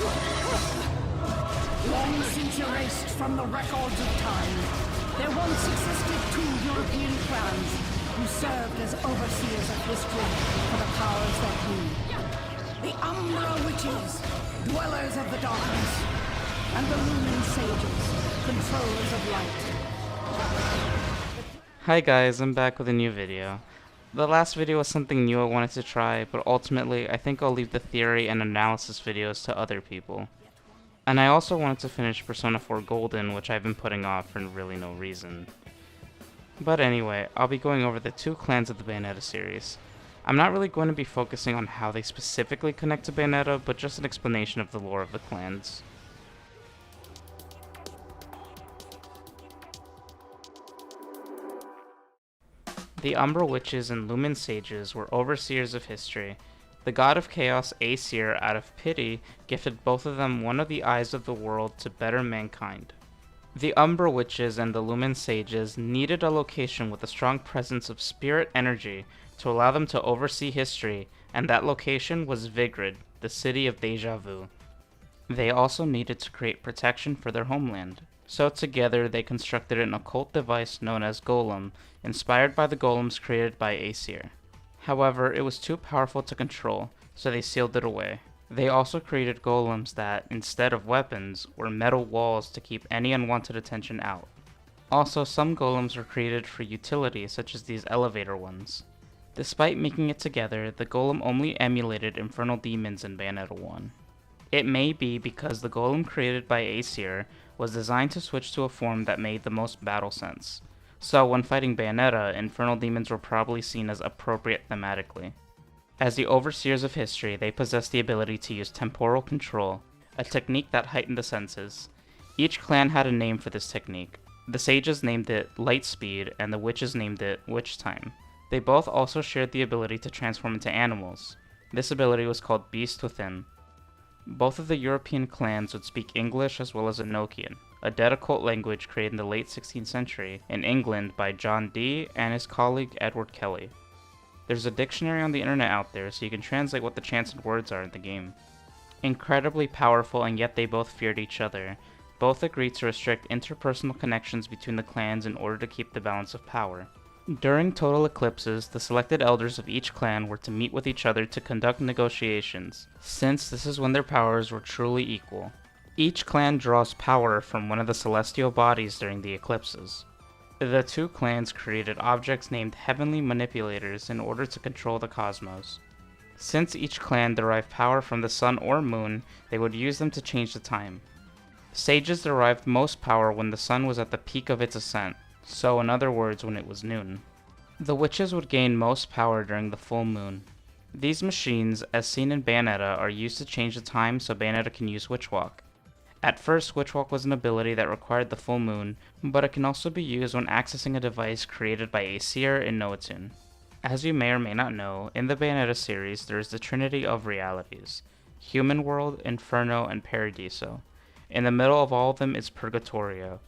Long since erased from the records of time, there once existed two European clans who served as overseers of history for the powers that be. The Umbra Witches, dwellers of the darkness, and the Lumen Sages, controllers of light. Hi guys, I'm back with a new video. The last video was something new I wanted to try, but ultimately I think I'll leave the theory and analysis videos to other people. And I also wanted to finish Persona 4 Golden, which I've been putting off for really no reason. But anyway, I'll be going over the two clans of the Bayonetta series. I'm not really going to be focusing on how they specifically connect to Bayonetta, but just an explanation of the lore of the clans. The Umbra Witches and Lumen Sages were overseers of history. The god of chaos, Aesir, out of pity, gifted both of them one of the eyes of the world to better mankind. The Umbra Witches and the Lumen Sages needed a location with a strong presence of spirit energy to allow them to oversee history, and that location was Vigrid, the city of Deja Vu. They also needed to create protection for their homeland. So together they constructed an occult device known as Golem, inspired by the golems created by Aesir. However, it was too powerful to control, so they sealed it away. They also created golems that, instead of weapons, were metal walls to keep any unwanted attention out. Also, some golems were created for utility, such as these elevator ones. Despite making it together, the golem only emulated infernal demons in Bayonetta 1. It may be because the golem created by Aesir was designed to switch to a form that made the most battle sense. So when fighting Bayonetta, infernal demons were probably seen as appropriate thematically. As the overseers of history, they possessed the ability to use temporal control, a technique that heightened the senses. Each clan had a name for this technique. The sages named it light speed, and the witches named it witch time. They both also shared the ability to transform into animals. This ability was called Beast Within. Both of the European clans would speak English as well as Enochian, a dead occult language created in the late 16th century in England by John Dee and his colleague Edward Kelly. There's a dictionary on the internet out there so you can translate what the chanted words are in the game. Incredibly powerful, and yet they both feared each other. Both agreed to restrict interpersonal connections between the clans in order to keep the balance of power. During total eclipses, the selected elders of each clan were to meet with each other to conduct negotiations, since this is when their powers were truly equal. Each clan draws power from one of the celestial bodies during the eclipses. The two clans created objects named heavenly manipulators in order to control the cosmos. Since each clan derived power from the sun or moon, they would use them to change the time. Sages derived most power when the sun was at the peak of its ascent, so in other words, when it was noon. The witches would gain most power during the full moon. These machines, as seen in Bayonetta, are used to change the time so Bayonetta can use Witchwalk. At first, Witchwalk was an ability that required the full moon, but it can also be used when accessing a device created by Aesir in Noatune. As you may or may not know, in the Bayonetta series there is the Trinity of Realities: Human World, Inferno, and Paradiso. In the middle of all of them is Purgatorio.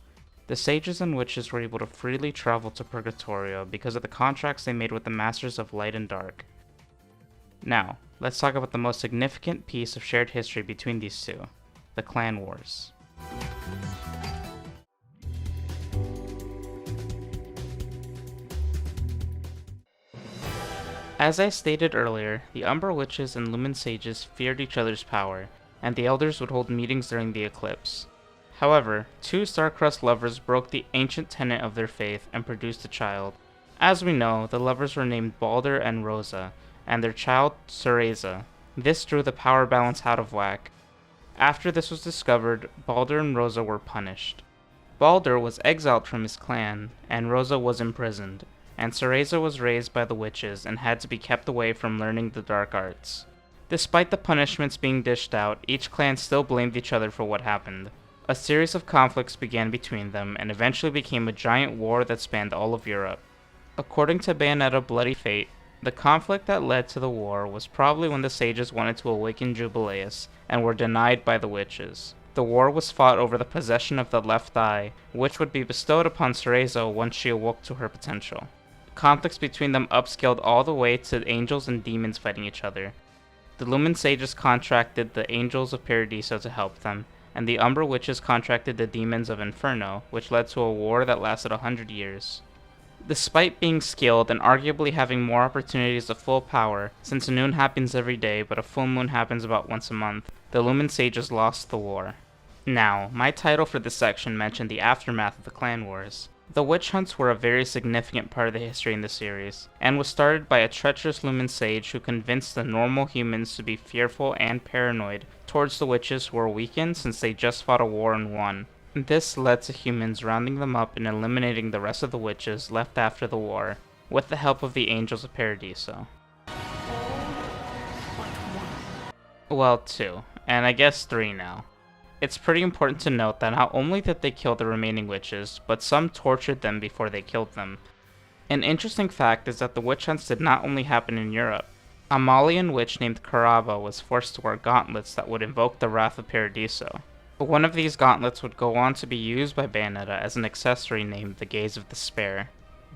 The sages and witches were able to freely travel to Purgatorio because of the contracts they made with the Masters of Light and Dark. Now, let's talk about the most significant piece of shared history between these two: the Clan Wars. As I stated earlier, the Umbra Witches and Lumen Sages feared each other's power, and the elders would hold meetings during the eclipse. However, two star-crossed lovers broke the ancient tenet of their faith and produced a child. As we know, the lovers were named Balder and Rosa, and their child, Cereza. This drew the power balance out of whack. After this was discovered, Balder and Rosa were punished. Balder was exiled from his clan, and Rosa was imprisoned, and Cereza was raised by the witches and had to be kept away from learning the dark arts. Despite the punishments being dished out, each clan still blamed each other for what happened. A series of conflicts began between them and eventually became a giant war that spanned all of Europe. According to Bayonetta Bloody Fate, the conflict that led to the war was probably when the sages wanted to awaken Jubileus and were denied by the witches. The war was fought over the possession of the left eye, which would be bestowed upon Cereza once she awoke to her potential. Conflicts between them upscaled all the way to angels and demons fighting each other. The The Lumen Sages contracted the Angels of Paradiso to help them, and the Umbra Witches contracted the Demons of Inferno, which led to a war that lasted 100 years. Despite being skilled and arguably having more opportunities of full power, since a noon happens every day but a full moon happens about once a month, the Lumen Sages lost the war. Now, my title for this section mentioned the aftermath of the clan wars. The witch hunts were a very significant part of the history in the series, and was started by a treacherous Lumen Sage who convinced the normal humans to be fearful and paranoid towards the witches who were weakened since they just fought a war and won. This led to humans rounding them up and eliminating the rest of the witches left after the war, with the help of the Angels of Paradiso. Well, 2, and I guess 3 now. It's pretty important to note that not only did they kill the remaining witches, but some tortured them before they killed them. An interesting fact is that the witch hunts did not only happen in Europe. A Malian witch named Caraba was forced to wear gauntlets that would invoke the wrath of Paradiso. One of these gauntlets would go on to be used by Bayonetta as an accessory named the Gaze of Despair.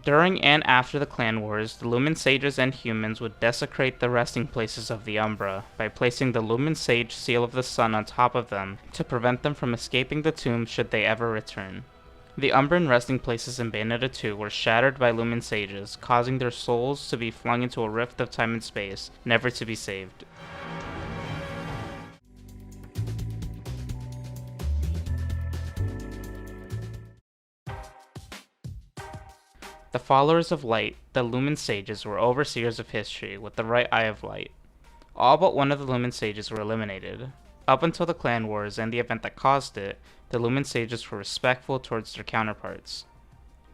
During and after the clan wars, the Lumen Sages and humans would desecrate the resting places of the Umbra by placing the Lumen Sage seal of the sun on top of them to prevent them from escaping the tomb should they ever return. The Umbran resting places in Bayonetta 2 were shattered by Lumen Sages, causing their souls to be flung into a rift of time and space, never to be saved. The followers of light, the Lumen Sages, were overseers of history with the right eye of light. All but one of the Lumen Sages were eliminated. Up until the clan wars and the event that caused it, the Lumen Sages were respectful towards their counterparts.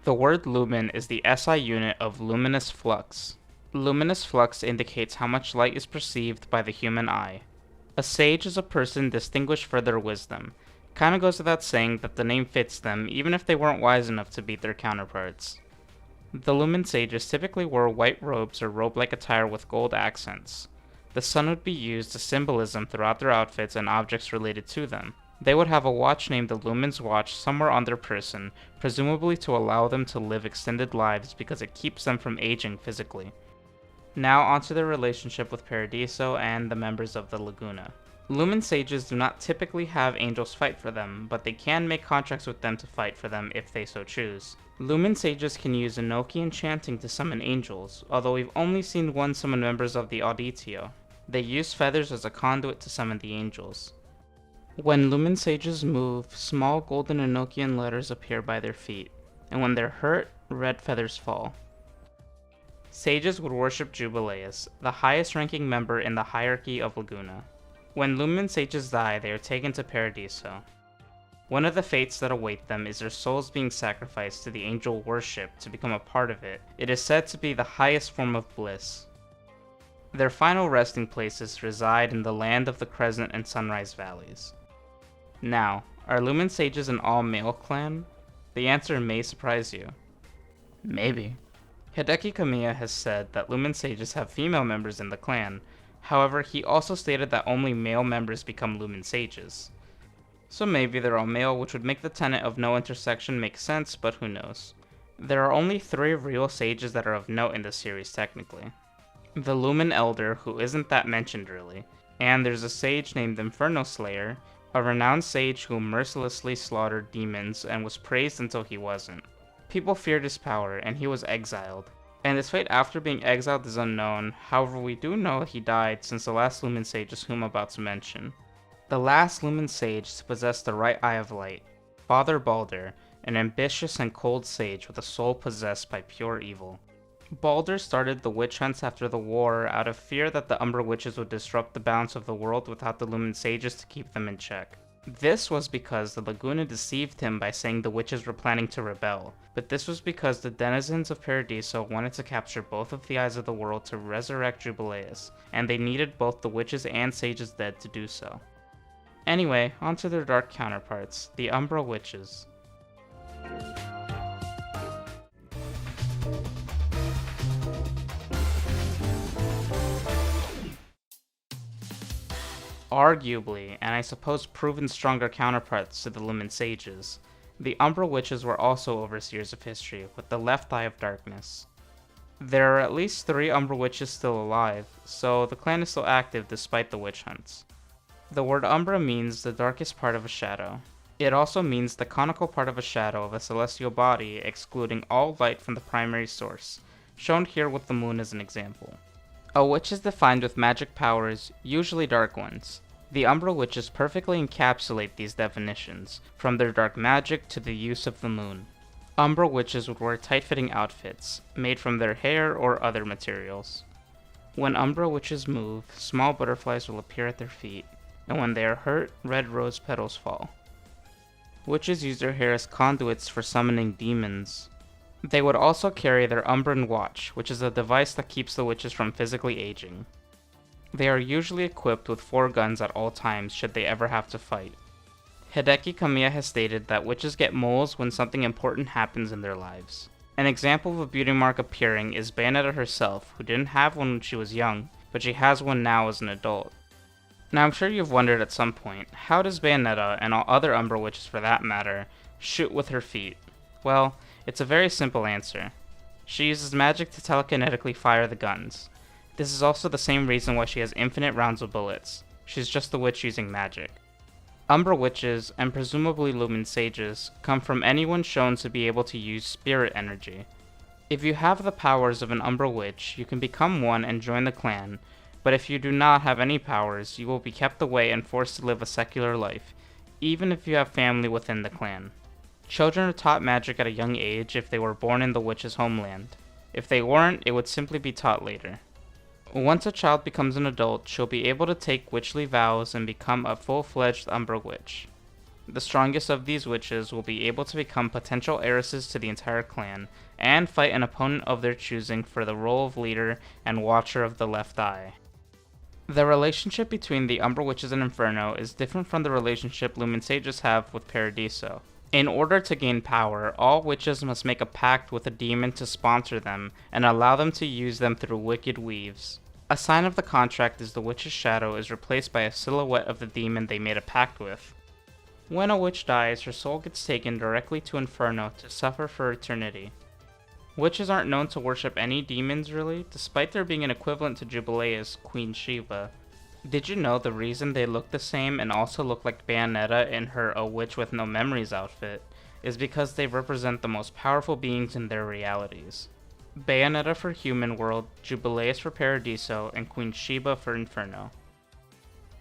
The word lumen is the SI unit of luminous flux. Luminous flux indicates how much light is perceived by the human eye. A sage is a person distinguished for their wisdom. Kinda goes without saying that the name fits them even if they weren't wise enough to beat their counterparts. The Lumen Sages typically wore white robes or robe-like attire with gold accents. The sun would be used as symbolism throughout their outfits and objects related to them. They would have a watch named the Lumen's Watch somewhere on their person, presumably to allow them to live extended lives because it keeps them from aging physically. Now onto their relationship with Paradiso and the members of the Laguna. Lumen Sages do not typically have angels fight for them, but they can make contracts with them to fight for them if they so choose. Lumen Sages can use Enochian chanting to summon angels, although we've only seen one summon members of the Auditio. They use feathers as a conduit to summon the angels. When Lumen Sages move, small golden Enochian letters appear by their feet, and when they're hurt, red feathers fall. Sages would worship Jubileus, the highest ranking member in the hierarchy of Laguna. When Lumen Sages die, they are taken to Paradiso. One of the fates that await them is their souls being sacrificed to the angel worship to become a part of it. It is said to be the highest form of bliss. Their final resting places reside in the land of the Crescent and Sunrise Valleys. Now, are Lumen Sages an all-male clan? The answer may surprise you. Maybe. Hideki Kamiya has said that Lumen Sages have female members in the clan. However, he also stated that only male members become Lumen Sages. So maybe they're all male, which would make the tenet of no intersection make sense, but who knows. There are only 3 real sages that are of note in the series technically. The Lumen Elder, who isn't that mentioned really, and there's a sage named Inferno Slayer, a renowned sage who mercilessly slaughtered demons and was praised until he wasn't. People feared his power, and he was exiled. And his fate after being exiled is unknown, however we do know he died since the last Lumen Sage is whom I'm about to mention. The last Lumen Sage to possess the right eye of light, Father Balder, an ambitious and cold sage with a soul possessed by pure evil. Balder started the witch hunts after the war out of fear that the Umbra Witches would disrupt the balance of the world without the Lumen Sages to keep them in check. This was because the Laguna deceived him by saying the witches were planning to rebel, but this was because the denizens of Paradiso wanted to capture both of the eyes of the world to resurrect Jubileus, and they needed both the witches and sages dead to do so. Anyway, onto their dark counterparts, the Umbra Witches. Arguably, and I suppose proven stronger counterparts to the Lumen Sages, the Umbra Witches were also overseers of history with the left eye of darkness. There are at least 3 Umbra Witches still alive, so the clan is still active despite the witch hunts. The word Umbra means the darkest part of a shadow. It also means the conical part of a shadow of a celestial body, excluding all light from the primary source, shown here with the moon as an example. A witch is defined with magic powers, usually dark ones. The Umbra Witches perfectly encapsulate these definitions, from their dark magic to the use of the moon. Umbra Witches would wear tight-fitting outfits, made from their hair or other materials. When Umbra Witches move, small butterflies will appear at their feet, and when they are hurt, red rose petals fall. Witches use their hair as conduits for summoning demons. They would also carry their Umbran Watch, which is a device that keeps the witches from physically aging. They are usually equipped with 4 guns at all times should they ever have to fight. Hideki Kamiya has stated that witches get moles when something important happens in their lives. An example of a beauty mark appearing is Bayonetta herself, who didn't have one when she was young, but she has one now as an adult. Now I'm sure you've wondered at some point, how does Bayonetta, and all other Umbra Witches for that matter, shoot with her feet? Well, it's a very simple answer. She uses magic to telekinetically fire the guns. This is also the same reason why she has infinite rounds of bullets. She's just a witch using magic. Umbra Witches, and presumably Lumen Sages, come from anyone shown to be able to use spirit energy. If you have the powers of an Umbra Witch, you can become one and join the clan, but if you do not have any powers, you will be kept away and forced to live a secular life, even if you have family within the clan. Children are taught magic at a young age if they were born in the witch's homeland. If they weren't, it would simply be taught later. Once a child becomes an adult, she'll be able to take witchly vows and become a full-fledged Umbra Witch. The strongest of these witches will be able to become potential heiresses to the entire clan, and fight an opponent of their choosing for the role of leader and watcher of the left eye. The relationship between the Umbra Witches and Inferno is different from the relationship Lumen Sages have with Paradiso. In order to gain power, all witches must make a pact with a demon to sponsor them and allow them to use them through wicked weaves. A sign of the contract is the witch's shadow is replaced by a silhouette of the demon they made a pact with. When a witch dies, her soul gets taken directly to Inferno to suffer for eternity. Witches aren't known to worship any demons really, despite there being an equivalent to Jubilea's Queen Shiva. Did you know the reason they look the same and also look like Bayonetta in her A Witch with No Memories outfit is because they represent the most powerful beings in their realities. Bayonetta for Human World, Jubileus for Paradiso, and Queen Shiva for Inferno.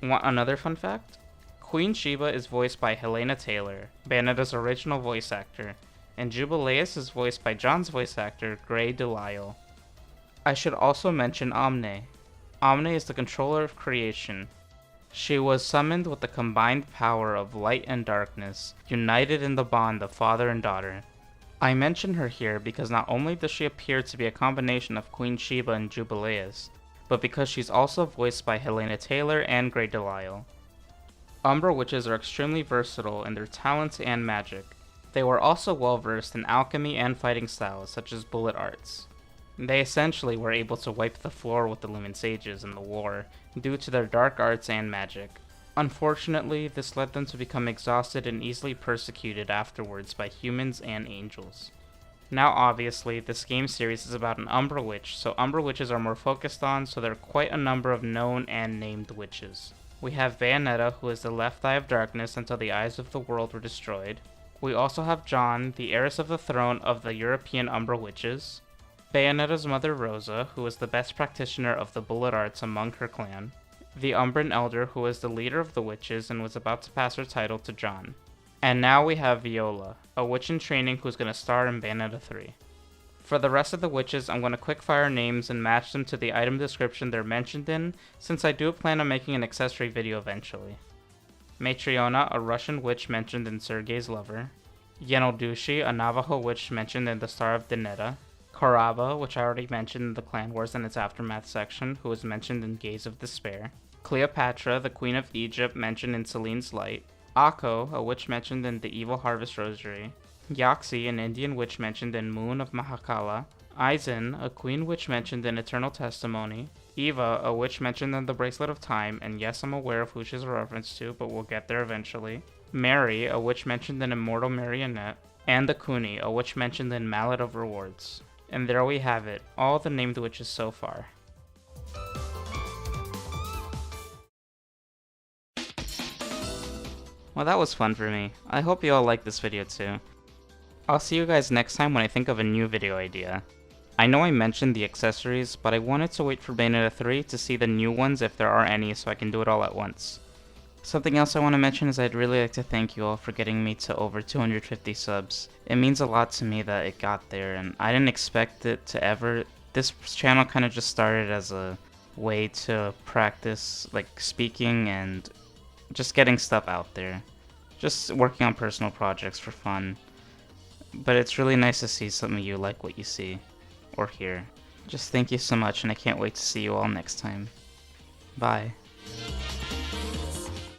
Want another fun fact? Queen Shiva is voiced by Helena Taylor, Bayonetta's original voice actor, and Jubileus is voiced by John's voice actor, Gray Delisle. I should also mention Omne. Omne is the controller of creation. She was summoned with the combined power of light and darkness, united in the bond of father and daughter. I mention her here because not only does she appear to be a combination of Queen Shiva and Jubileus, but because she's also voiced by Helena Taylor and Gray Delisle. Umbra Witches are extremely versatile in their talents and magic. They were also well versed in alchemy and fighting styles such as bullet arts. They essentially were able to wipe the floor with the Lumen Sages in the war due to their dark arts and magic. Unfortunately, this led them to become exhausted and easily persecuted afterwards by humans and angels. Now obviously, this game series is about an Umbra Witch, so Umbra Witches are more focused on, so there are quite a number of known and named witches. We have Bayonetta, who is the left eye of darkness until the eyes of the world were destroyed. We also have John, the heiress of the throne of the European Umbra Witches. Bayonetta's mother Rosa, who is the best practitioner of the bullet arts among her clan. The Umbran Elder, who is the leader of the witches and was about to pass her title to John. And now we have Viola, a witch in training who's going to star in Bayonetta 3. For the rest of the witches, I'm going to quickfire names and match them to the item description they're mentioned in, since I do plan on making an accessory video eventually. Matriona, a Russian witch mentioned in Sergei's Lover. Yenoldushi, a Navajo witch mentioned in the Star of Denetta. Koraba, which I already mentioned in the Clan Wars and its Aftermath section, who was mentioned in Gaze of Despair. Cleopatra, the Queen of Egypt, mentioned in Celine's Light. Akko, a witch mentioned in the Evil Harvest Rosary. Yaxi, an Indian witch mentioned in Moon of Mahakala. Aizen, a queen witch mentioned in Eternal Testimony. Eva, a witch mentioned in the Bracelet of Time, and yes, I'm aware of who she's a reference to, but we'll get there eventually. Mary, a witch mentioned in Immortal Marionette. And the Kuni, a witch mentioned in Mallet of Rewards. And there we have it, all the named witches so far. Well, that was fun for me. I hope you all liked this video too. I'll see you guys next time when I think of a new video idea. I know I mentioned the accessories, but I wanted to wait for Bayonetta 3 to see the new ones if there are any so I can do it all at once. Something else I want to mention is I'd really like to thank you all for getting me to over 250 subs. It means a lot to me that it got there, and I didn't expect it to ever. This channel kind of just started as a way to practice like speaking and just getting stuff out there. Just working on personal projects for fun. But it's really nice to see some of you like what you see or hear. Just thank you so much, and I can't wait to see you all next time. Bye.